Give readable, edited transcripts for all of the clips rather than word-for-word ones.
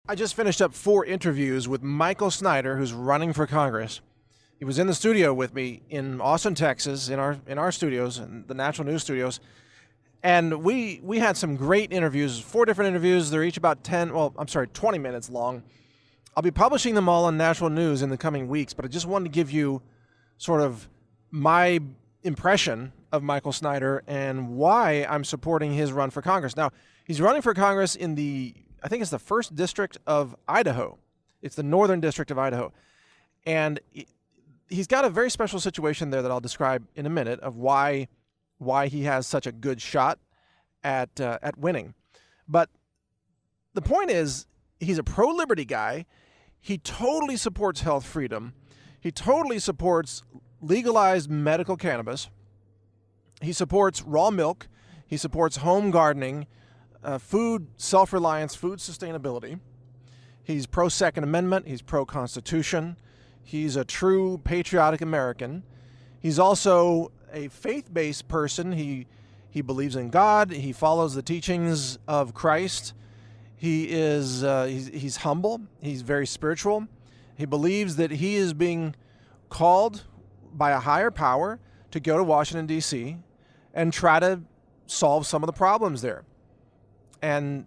I just finished up 4 interviews with Michael Snyder, who's running for Congress. He was in the studio with me in Austin, Texas, in our studios, in the National News Studios, and we had some great interviews. 4 different interviews. They're each about 20 minutes long. I'll be publishing them all on National News in the coming weeks, but I just wanted to give you sort of my impression of Michael Snyder and why I'm supporting his run for Congress. Now, he's running for Congress in I think it's the 1st District of Idaho. It's the Northern District of Idaho. And he's got a very special situation there that I'll describe in a minute of why he has such a good shot at winning. But the point is, he's a pro-liberty guy. He totally supports health freedom. He totally supports legalized medical cannabis. He supports raw milk. He supports home gardening, food self-reliance, food sustainability. He's pro-Second Amendment. He's pro-Constitution. He's a true patriotic American. He's also a faith-based person. He believes in God. He follows the teachings of Christ. He's humble. He's very spiritual. He believes that he is being called by a higher power to go to Washington, D.C. and try to solve some of the problems there. And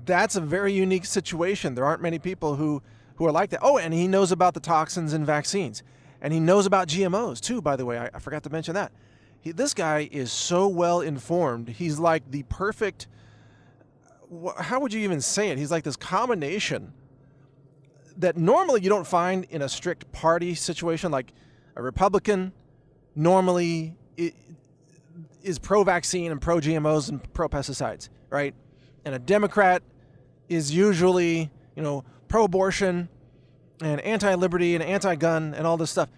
that's a very unique situation. There aren't many people who are like that. Oh, and he knows about the toxins in vaccines. And he knows about GMOs, too, by the way. I forgot to mention that. This guy is so well informed. He's like the perfect, how would you even say it? He's like this combination that normally you don't find in a strict party situation. Like a Republican normally is pro-vaccine and pro-GMOs and pro-pesticides, right? And a Democrat is usually, pro-abortion and anti-liberty and anti-gun and all this stuff.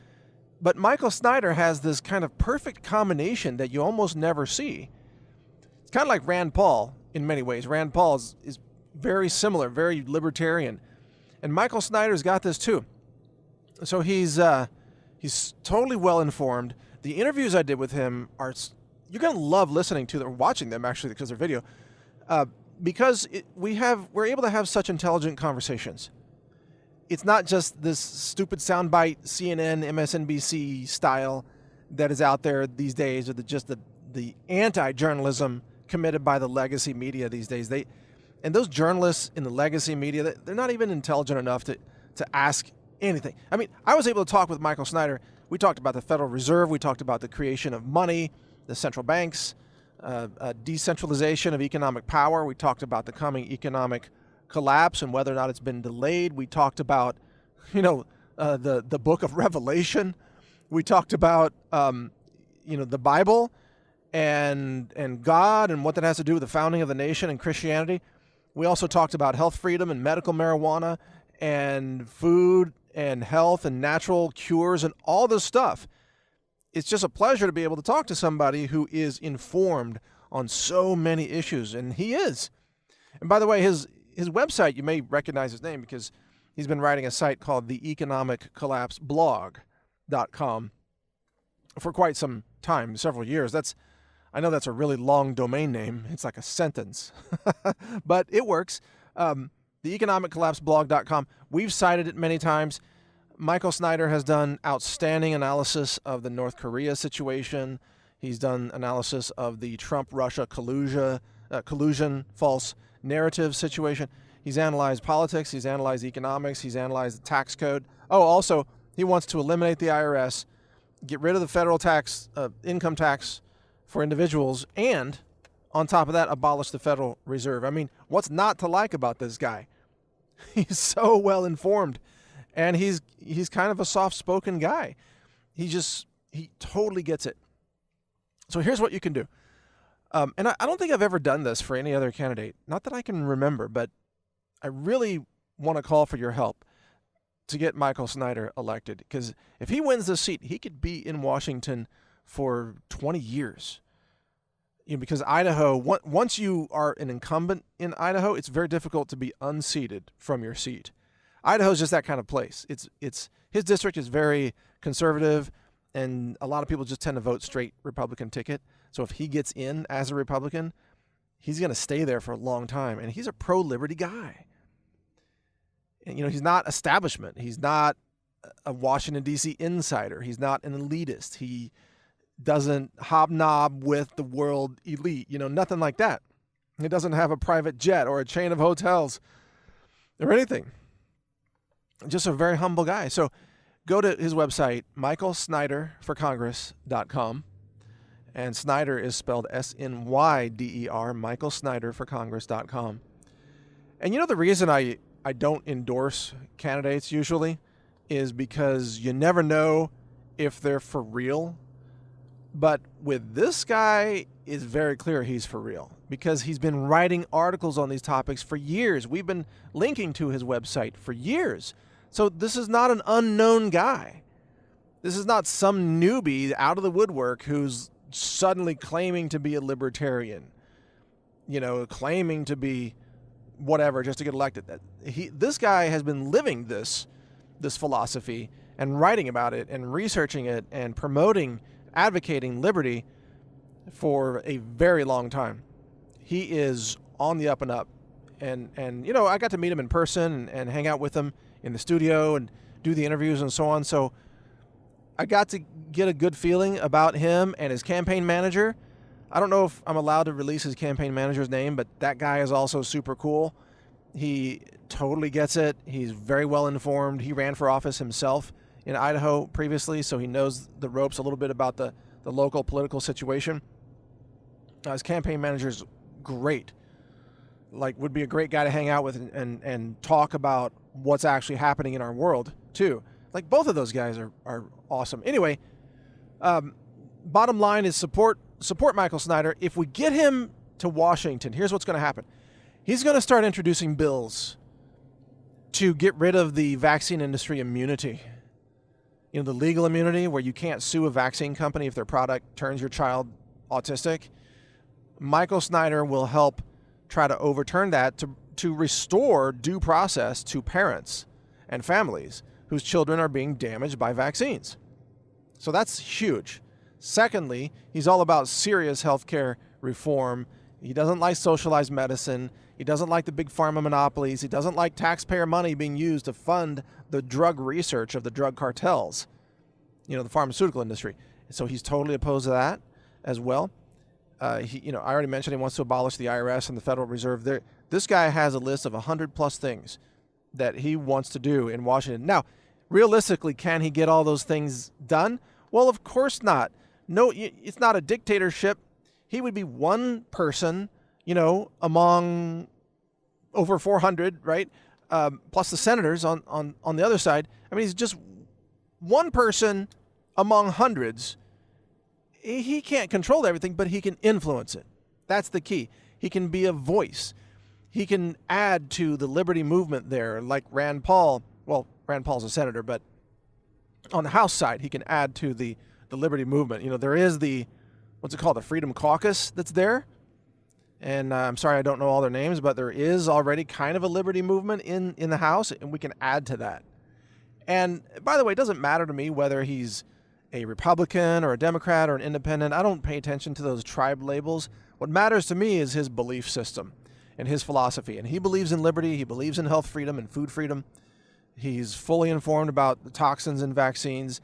But Michael Snyder has this kind of perfect combination that you almost never see. It's kind of like Rand Paul in many ways. Rand Paul is very similar, very libertarian. And Michael Snyder's got this too. So he's totally well informed. The interviews I did with him you're going to love listening to them, watching them actually, because they're video. Because we're able to have such intelligent conversations. It's not just this stupid soundbite CNN, MSNBC style that is out there these days, or the anti-journalism committed by the legacy media these days. And those journalists in the legacy media, they're not even intelligent enough to ask anything. I mean, I was able to talk with Michael Snyder. We talked about the Federal Reserve. We talked about the creation of money, the central banks, decentralization of economic power. We talked about the coming economic collapse and whether or not it's been delayed. We talked about, the book of Revelation. We talked about, the Bible and God and what that has to do with the founding of the nation and Christianity. We also talked about health freedom and medical marijuana and food and health and natural cures and all this stuff. It's just a pleasure to be able to talk to somebody who is informed on so many issues, and he is. And by the way, his website, you may recognize his name because he's been writing a site called the economiccollapseblog.com for quite some time, several years. I know that's a really long domain name. It's like a sentence, but it works. The economiccollapseblog.com. We've cited it many times. Michael Snyder has done outstanding analysis of the North Korea situation. He's done analysis of the Trump-Russia collusion, false narrative situation. He's analyzed politics. He's analyzed economics. He's analyzed the tax code. Oh, also, he wants to eliminate the IRS, get rid of the federal tax, income tax for individuals, and on top of that, abolish the Federal Reserve. I mean, what's not to like about this guy? He's so well informed, and he's kind of a soft-spoken guy. He totally gets it. So here's what you can do. And I don't think I've ever done this for any other candidate. Not that I can remember, but I really want to call for your help to get Michael Snyder elected. Because if he wins this seat, he could be in Washington for 20 years. Because Idaho, once you are an incumbent in Idaho, it's very difficult to be unseated from your seat. Idaho's just that kind of place. His district is very conservative, and a lot of people just tend to vote straight Republican ticket. So if he gets in as a Republican, he's going to stay there for a long time, and he's a pro-liberty guy. And, he's not establishment. He's not a Washington, D.C. insider. He's not an elitist. He doesn't hobnob with the world elite, nothing like that. He doesn't have a private jet or a chain of hotels or anything. Just a very humble guy. So go to his website, michaelsnyderforcongress.com. And Snyder is spelled S-N-Y-D-E-R, michaelsnyderforcongress.com. And the reason I don't endorse candidates usually is because you never know if they're for real. But with this guy, it's very clear he's for real because he's been writing articles on these topics for years. We've been linking to his website for years. So this is not an unknown guy. This is not some newbie out of the woodwork who's suddenly claiming to be a libertarian, claiming to be whatever just to get elected. This guy has been living this philosophy and writing about it and researching it and advocating liberty for a very long time. He is on the up and up. And I got to meet him in person and hang out with him in the studio and do the interviews and so on. So I got to get a good feeling about him and his campaign manager. I don't know if I'm allowed to release his campaign manager's name, but that guy is also super cool. He totally gets it. He's very well informed. He ran for office himself in Idaho previously, so he knows the ropes a little bit about the local political situation. His campaign manager's great. Would be a great guy to hang out with and talk about what's actually happening in our world, too. Both of those guys are awesome. Anyway, bottom line is support Michael Snyder. If we get him to Washington, here's what's going to happen. He's going to start introducing bills to get rid of the vaccine industry immunity. The legal immunity where you can't sue a vaccine company if their product turns your child autistic. Michael Snyder will help try to overturn that to restore due process to parents and families whose children are being damaged by vaccines. So that's huge. Secondly, he's all about serious healthcare reform. He doesn't like socialized medicine. He doesn't like the big pharma monopolies. He doesn't like taxpayer money being used to fund the drug research of the drug cartels, the pharmaceutical industry. So he's totally opposed to that as well. I already mentioned he wants to abolish the IRS and the Federal Reserve. This guy has a list of 100 plus things that he wants to do in Washington. Now, realistically, can he get all those things done? Well, of course not. No, it's not a dictatorship. He would be one person, among over 400, right? Plus the senators on the other side. I mean, he's just one person among hundreds. He can't control everything, but he can influence it. That's the key. He can be a voice. He can add to the liberty movement there, like Rand Paul. Well, Rand Paul's a senator, but on the House side, he can add to the liberty movement. There is the Freedom Caucus that's there. And I'm sorry I don't know all their names, but there is already kind of a liberty movement in the House, and we can add to that. And by the way, it doesn't matter to me whether he's a Republican or a Democrat or an independent. I don't pay attention to those tribe labels. What matters to me is his belief system and his philosophy. And he believes in liberty. He believes in health freedom and food freedom. He's fully informed about the toxins in vaccines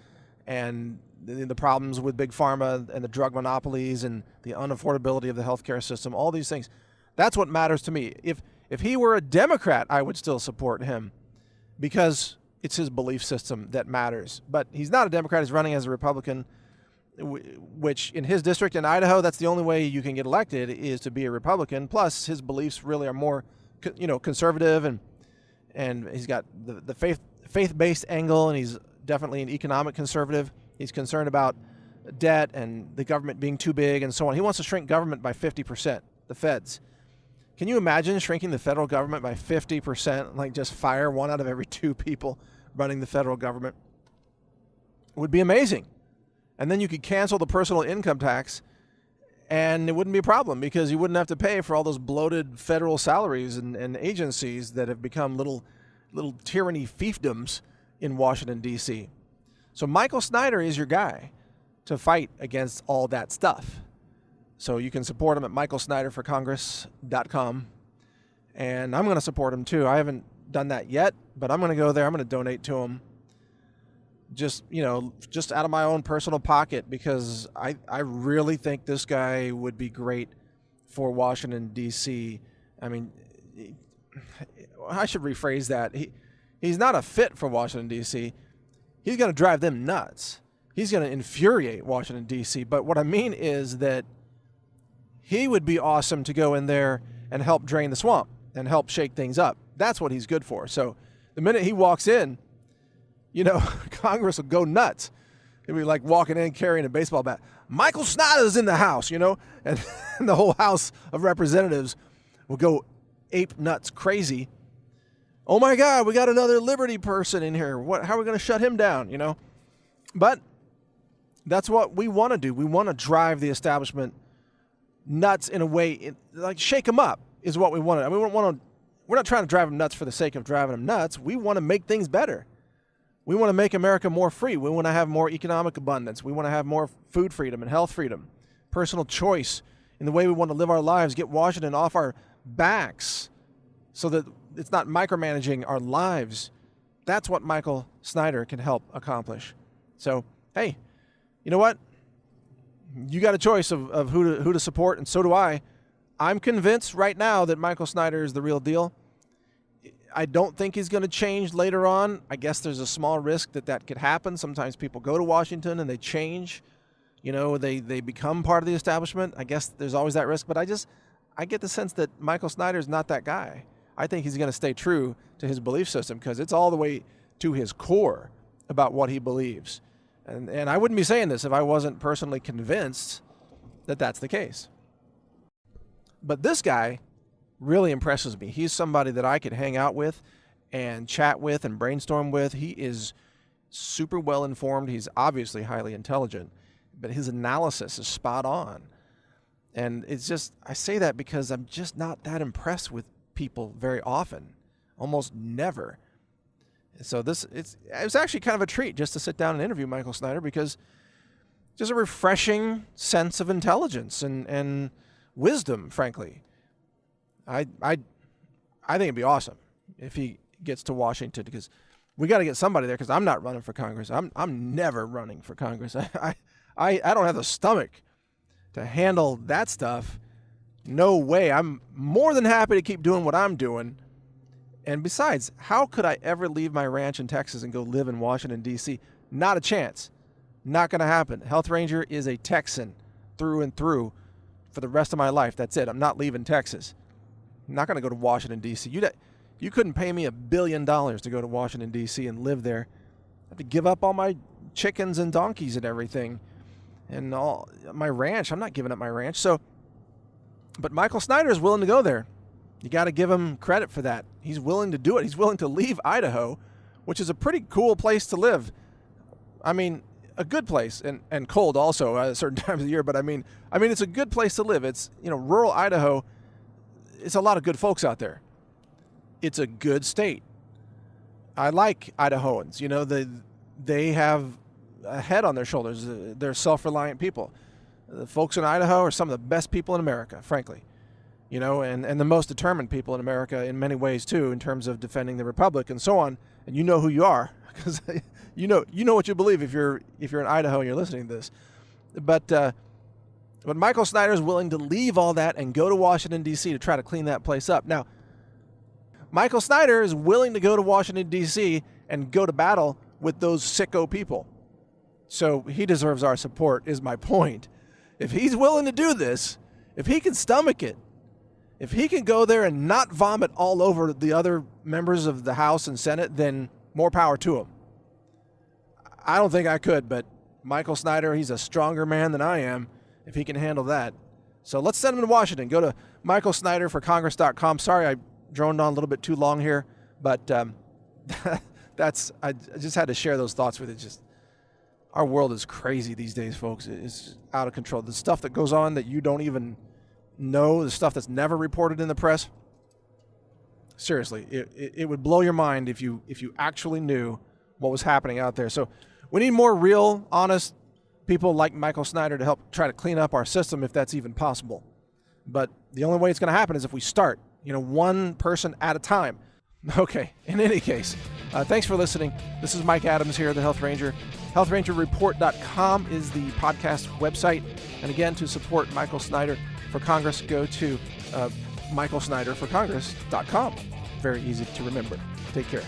and the problems with big pharma and the drug monopolies and the unaffordability of the healthcare system, all these things. That's what matters to me. If he were a Democrat, I would still support him because it's his belief system that matters. But he's not a Democrat. He's running as a Republican, which in his district in Idaho, that's the only way you can get elected is to be a Republican. Plus, his beliefs really are more, conservative, and he's got the faith-based angle, and he's definitely an economic conservative. He's concerned about debt and the government being too big and so on. He wants to shrink government by 50%, the feds. Can you imagine shrinking the federal government by 50%, like just fire one out of every two people running the federal government? It would be amazing. And then you could cancel the personal income tax and it wouldn't be a problem because you wouldn't have to pay for all those bloated federal salaries and agencies that have become little tyranny fiefdoms in Washington, D.C. So Michael Snyder is your guy to fight against all that stuff. So you can support him at michaelsnyderforcongress.com. And I'm going to support him too. I haven't done that yet, but I'm going to go there. I'm going to donate to him. Just out of my own personal pocket, because I really think this guy would be great for Washington, D.C. I mean, I should rephrase that. He's not a fit for Washington, D.C. He's going to drive them nuts. He's going to infuriate Washington, D.C. But what I mean is that he would be awesome to go in there and help drain the swamp and help shake things up. That's what he's good for. So the minute he walks in, Congress will go nuts. He'll be like walking in carrying a baseball bat. Michael Snyder's in the house, and the whole House of Representatives will go ape nuts crazy. Oh my God, we got another Liberty person in here. How are we going to shut him down, But that's what we want to do. We want to drive the establishment nuts in a way, like shake them up is what we want to. I mean, we're not trying to drive them nuts for the sake of driving them nuts. We want to make things better. We want to make America more free. We want to have more economic abundance. We want to have more food freedom and health freedom, personal choice in the way we want to live our lives, get Washington off our backs so that it's not micromanaging our lives. That's what Michael Snyder can help accomplish. So, hey, you know what? You got a choice of who to support, and so do I. I'm convinced right now that Michael Snyder is the real deal. I don't think he's going to change later on. I guess there's a small risk that could happen. Sometimes people go to Washington and they change. They become part of the establishment. I guess there's always that risk. But I get the sense that Michael Snyder's not that guy. I think he's going to stay true to his belief system because it's all the way to his core about what he believes. And I wouldn't be saying this if I wasn't personally convinced that that's the case. But this guy really impresses me. He's somebody that I could hang out with and chat with and brainstorm with. He is super well informed. He's obviously highly intelligent, but his analysis is spot on. And it's just, I say that because I'm just not that impressed with people very often, almost never. So it was actually kind of a treat just to sit down and interview Michael Snyder, because just a refreshing sense of intelligence and wisdom, frankly. I think it'd be awesome if he gets to Washington, because we got to get somebody there, because I'm not running for Congress. I'm never running for Congress. I don't have the stomach to handle that stuff. No way. I'm more than happy to keep doing what I'm doing. And besides, how could I ever leave my ranch in Texas and go live in Washington, D.C.? Not a chance. Not going to happen. Health Ranger is a Texan through and through for the rest of my life. That's it. I'm not leaving Texas. I'm not going to go to Washington, D.C. You couldn't pay me $1 billion to go to Washington, D.C. and live there. I have to give up all my chickens and donkeys and everything. And all my ranch. I'm not giving up my ranch. But Michael Snyder is willing to go there. You got to give him credit for that. He's willing to do it. He's willing to leave Idaho, which is a pretty cool place to live. I mean, a good place, and cold also at certain times of the year. But I mean, it's a good place to live. It's, rural Idaho. It's a lot of good folks out there. It's a good state. I like Idahoans. They have a head on their shoulders. They're self-reliant people. The folks in Idaho are some of the best people in America, frankly. And the most determined people in America in many ways too, in terms of defending the republic and so on. And you know who you are, because you know what you believe if you're in Idaho and you're listening to this. But Michael Snyder is willing to leave all that and go to Washington, D.C. to try to clean that place up. Now, Michael Snyder is willing to go to Washington, D.C. and go to battle with those sicko people. So he deserves our support, is my point. If he's willing to do this, if he can stomach it, if he can go there and not vomit all over the other members of the House and Senate, then more power to him. I don't think I could, but Michael Snyder, he's a stronger man than I am if he can handle that. So let's send him to Washington. Go to michaelsnyderforcongress.com. Sorry I droned on a little bit too long here, but I just had to share those thoughts with you. Just our world is crazy these days, folks. It's out of control. The stuff that goes on that you don't even know, the stuff that's never reported in the press. Seriously, it would blow your mind if you actually knew what was happening out there. So we need more real, honest people like Michael Snyder to help try to clean up our system, if that's even possible. But the only way it's going to happen is if we start, one person at a time. Okay, in any case, thanks for listening. This is Mike Adams here, the Health Ranger. HealthRangerReport.com is the podcast website. And again, to support Michael Snyder for Congress, go to MichaelSnyderForCongress.com. Very easy to remember. Take care.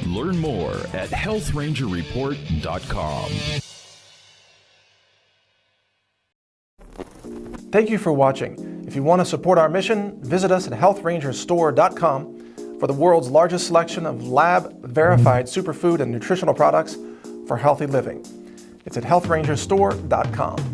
Learn more at HealthRangerReport.com. Thank you for watching. If you want to support our mission, visit us at HealthRangerStore.com for the world's largest selection of lab-verified superfood and nutritional products for healthy living. It's at HealthRangerStore.com.